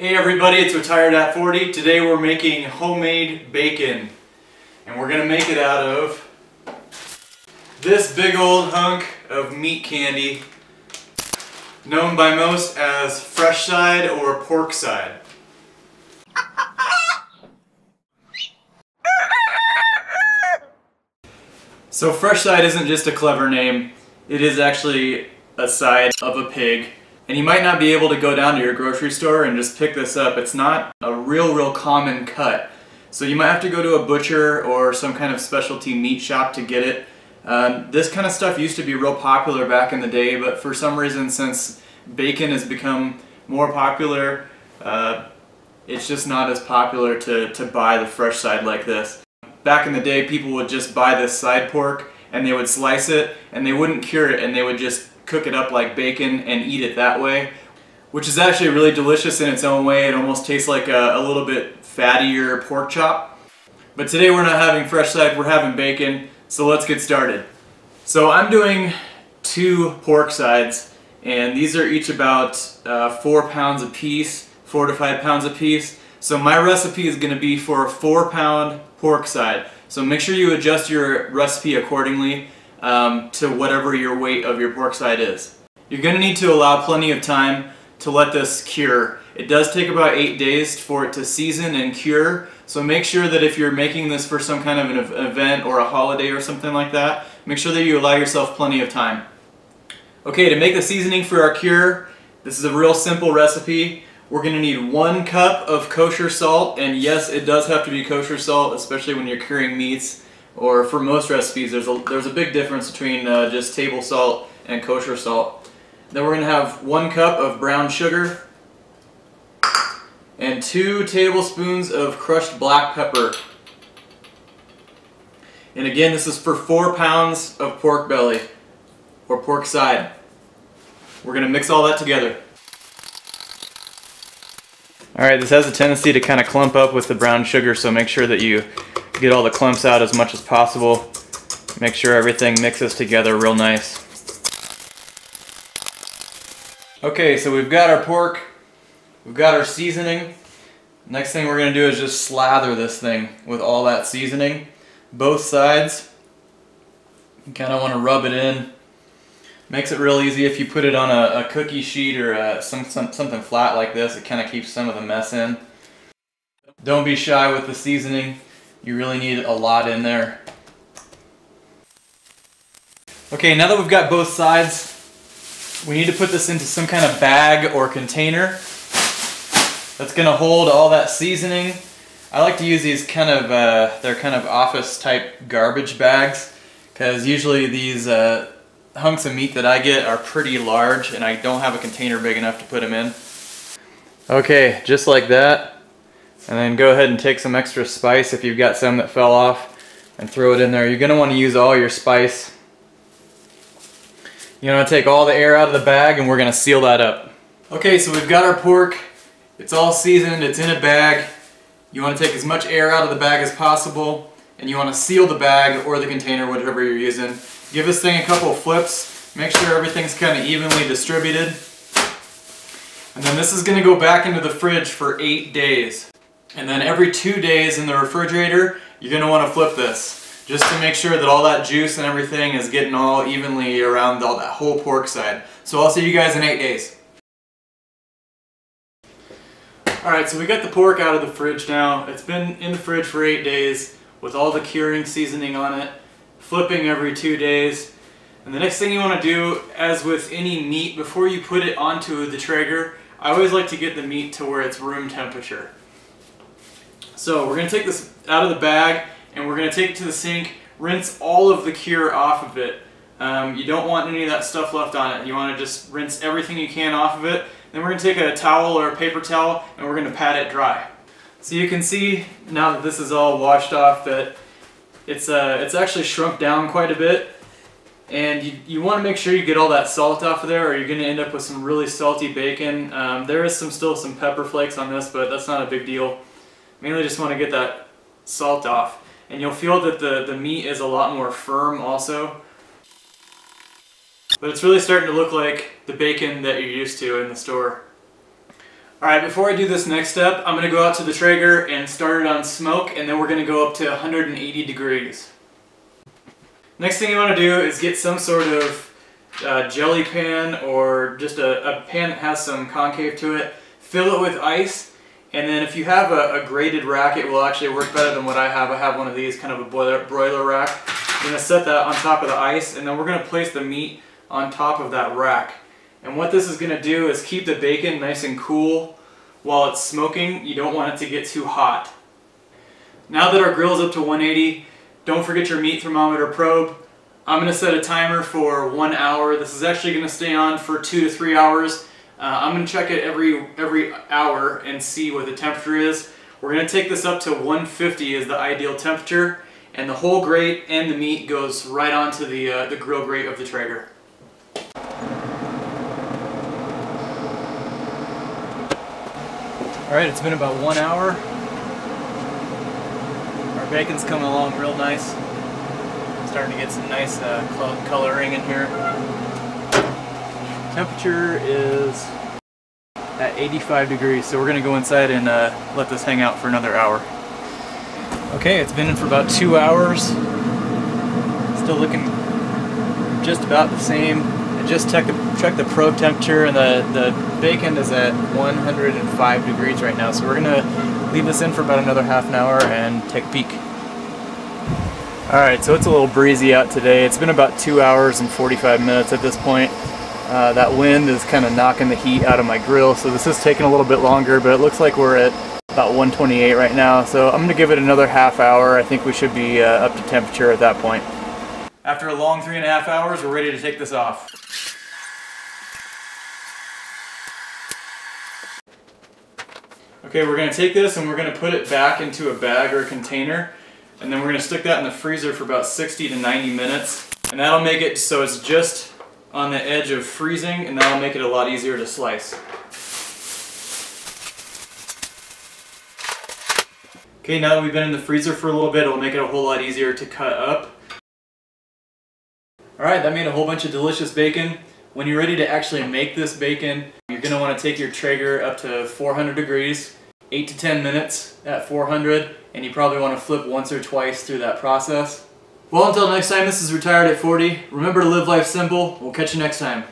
Hey everybody, it's Retired at 40. Today we're making homemade bacon. And we're gonna make it out of this big old hunk of meat candy, known by most as fresh side or pork side. So fresh side isn't just a clever name, it is actually a side of a pig. And you might not be able to go down to your grocery store and just pick this up. It's not a real common cut. So you might have to go to a butcher or some kind of specialty meat shop to get it. This kind of stuff used to be real popular back in the day, but for some reason, since bacon has become more popular, it's just not as popular to buy the fresh side like this. Back in the day, people would just buy this side pork and they would slice it and they wouldn't cure it, and they would just cook it up like bacon and eat it that way, which is actually really delicious in its own way. It almost tastes like a little bit fattier pork chop. But today we're not having fresh side, we're having bacon, so let's get started. So I'm doing 2 pork sides, and these are each about 4 pounds a piece, 4 to 5 pounds a piece. So my recipe is going to be for a 4-pound pork side. So make sure you adjust your recipe accordingly to whatever your weight of your pork side is. You're going to need to allow plenty of time to let this cure. It does take about 8 days for it to season and cure, so make sure that if you're making this for some kind of an event or a holiday or something like that, make sure that you allow yourself plenty of time. Okay, to make the seasoning for our cure, this is a real simple recipe. We're going to need 1 cup of kosher salt, and yes, it does have to be kosher salt, especially when you're curing meats. Or for most recipes, there's a big difference between just table salt and kosher salt. Then we're going to have 1 cup of brown sugar and 2 tablespoons of crushed black pepper. And again, this is for 4 pounds of pork belly or pork side. We're going to mix all that together. Alright, this has a tendency to kind of clump up with the brown sugar, so make sure that you get all the clumps out as much as possible. Make sure everything mixes together real nice. Okay, so we've got our pork, we've got our seasoning. Next thing we're going to do is just slather this thing with all that seasoning. Both sides. You kind of want to rub it in. Makes it real easy if you put it on a cookie sheet or something flat like this. It kind of keeps some of the mess in. Don't be shy with the seasoning. You really need a lot in there. Okay, now that we've got both sides, we need to put this into some kind of bag or container that's going to hold all that seasoning. I like to use these they're kind of office type garbage bags, because usually these hunks of meat that I get are pretty large and I don't have a container big enough to put them in. Okay, just like that. And then go ahead and take some extra spice if you've got some that fell off and throw it in there. You're going to want to use all your spice. You're going to take all the air out of the bag and we're going to seal that up. Okay, so we've got our pork. It's all seasoned. It's in a bag. You want to take as much air out of the bag as possible, and you want to seal the bag or the container, whatever you're using. Give this thing a couple of flips. Make sure everything's kind of evenly distributed. And then this is going to go back into the fridge for 8 days. And then every 2 days in the refrigerator, you're going to want to flip this, just to make sure that all that juice and everything is getting all evenly around all that whole pork side. So I'll see you guys in 8 days. Alright, so we got the pork out of the fridge now. It's been in the fridge for 8 days with all the curing seasoning on it, flipping every 2 days. And the next thing you want to do, as with any meat, before you put it onto the Traeger, I always like to get the meat to where it's room temperature. So we're going to take this out of the bag and we're going to take it to the sink, rinse all of the cure off of it. You don't want any of that stuff left on it. You want to just rinse everything you can off of it. Then we're going to take a towel or a paper towel and we're going to pat it dry. So you can see now that this is all washed off that it's actually shrunk down quite a bit. And you want to make sure you get all that salt off of there, or you're going to end up with some really salty bacon. There is still some pepper flakes on this, but that's not a big deal. Mainly just want to get that salt off. And you'll feel that the meat is a lot more firm also. But it's really starting to look like the bacon that you're used to in the store. Alright, before I do this next step, I'm going to go out to the Traeger and start it on smoke, and then we're going to go up to 180 degrees. Next thing you want to do is get some sort of jelly pan, or just a pan that has some concave to it. Fill it with ice, and then if you have a grated rack, it will actually work better than what I have. I have one of these, kind of a broiler rack. I'm going to set that on top of the ice, and then we're going to place the meat on top of that rack. And what this is going to do is keep the bacon nice and cool while it's smoking. You don't want it to get too hot. Now that our grill is up to 180, don't forget your meat thermometer probe. I'm going to set a timer for 1 hour. This is actually going to stay on for 2 to 3 hours. I'm going to check it every hour and see what the temperature is. We're going to take this up to 150 is the ideal temperature, and the whole grate and the meat goes right onto the grill grate of the Traeger. Alright, it's been about 1 hour. Our bacon's coming along real nice. Starting to get some nice coloring in here. Temperature is at 85 degrees, so we're going to go inside and let this hang out for another hour. Okay, it's been in for about 2 hours. Still looking just about the same. I just checked the probe temperature, and the bacon is at 105 degrees right now, so we're going to leave this in for about another half an hour and take a peek. Alright, so it's a little breezy out today. It's been about 2 hours and 45 minutes at this point. That wind is kind of knocking the heat out of my grill, so this is taking a little bit longer, but it looks like we're at about 128 right now, so I'm going to give it another half hour. I think we should be up to temperature at that point. After a long 3.5 hours, we're ready to take this off. Okay, we're going to take this and we're going to put it back into a bag or a container, and then we're going to stick that in the freezer for about 60 to 90 minutes, and that'll make it so it's just on the edge of freezing, and that'll make it a lot easier to slice. Okay, now that we've been in the freezer for a little bit, it'll make it a whole lot easier to cut up. Alright, that made a whole bunch of delicious bacon. When you're ready to actually make this bacon, you're going to want to take your Traeger up to 400 degrees, 8 to 10 minutes at 400, and you probably want to flip once or twice through that process. Well, until next time, this is Retired at 40. Remember to live life simple. We'll catch you next time.